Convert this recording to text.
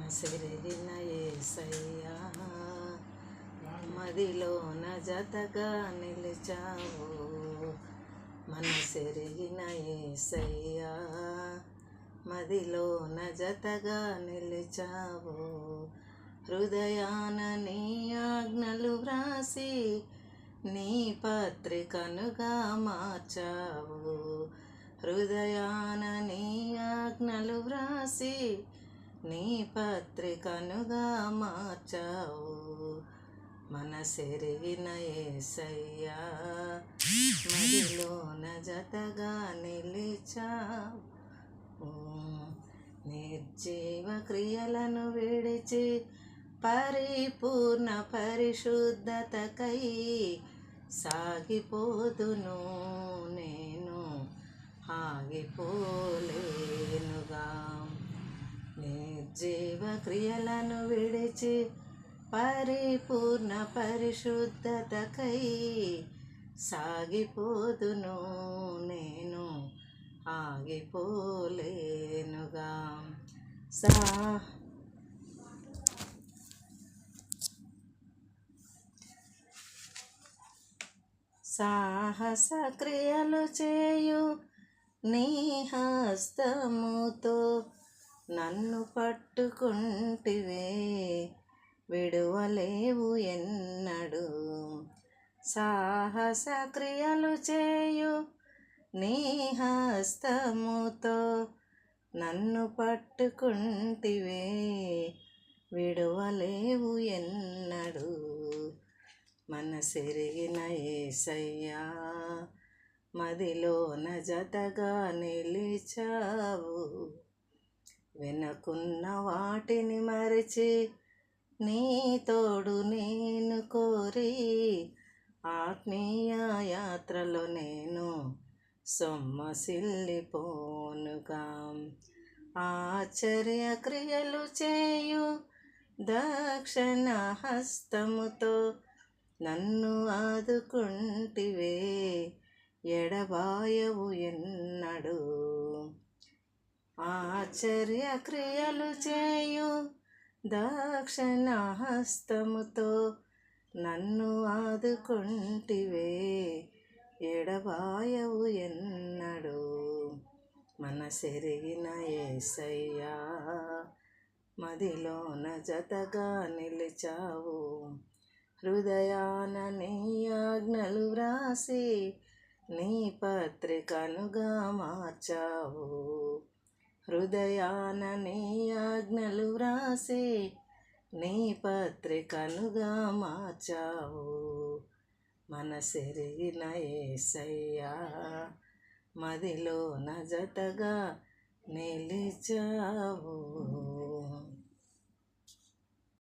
మనసెరిగిన యేసయ్యా మదిలోన జతగా నిలిచావు. మనసెరిగిన యేసయ్యా మదిలోన జతగా నిలిచావు. హృదయాన నీ ఆజ్ఞలు వ్రాసి నీ పత్రికనుగా మార్చావు. హృదయాన నీ ఆజ్ఞలు వ్రాసి నీ పత్రికనుగా మార్చావు. మనసెరిగిన యేసయ్యా మదిలోన జతగా నిలిచావు. నిర్జీవ క్రియలను విడిచి పరిపూర్ణ పరిశుద్ధతకై సాగిపోదును. నేను ఆగిపోలేనుగా. నిర్జీవ క్రియలను విడిచి పరిపూర్ణ పరిశుద్ధతకై సాగిపోదును. నేను ఆగిపోలేనుగా. సాహస క్రియలు చేయు నీ హస్తముతో నన్ను పట్టుకుంటివే, విడువలేవు ఎన్నడు. సాహస క్రియలు చేయు నీ హస్తముతో నన్ను పట్టుకుంటివే, విడువలేవు ఎన్నడు. మనసెరిగిన యేసయ్యా మదిలోన జతగా నిలిచావు. వెనకున్న వాటిని మరిచి నీ తోడు నేను కోరి ఆత్మీయ యాత్రలో నేను సొమ్మసిల్లిపోనుగా. ఆశ్చర్య క్రియలు చేయు దక్షిణ హస్తముతో నన్ను ఆదుకుంటివే, ఎడబాయవు ఎన్నడు. ఆశ్చర్య క్రియలు చేయు దక్షిణ హస్తముతో నన్ను ఆదుకుంటివే, ఎడబాయవు ఎన్నడు. మనసెరిగిన యేసయ్యా మదిలోన జతగా నిలిచావు. హృదయాన నీ ఆజ్ఞలు వ్రాసి నీ పత్రికనుగా మార్చావు. హృదయాన నీ ఆజ్ఞలు వ్రాసి నీ పత్రికనుగా మార్చావు. మనసెరిగిన యేసయ్యా మదిలోన జతగా నిలిచావు.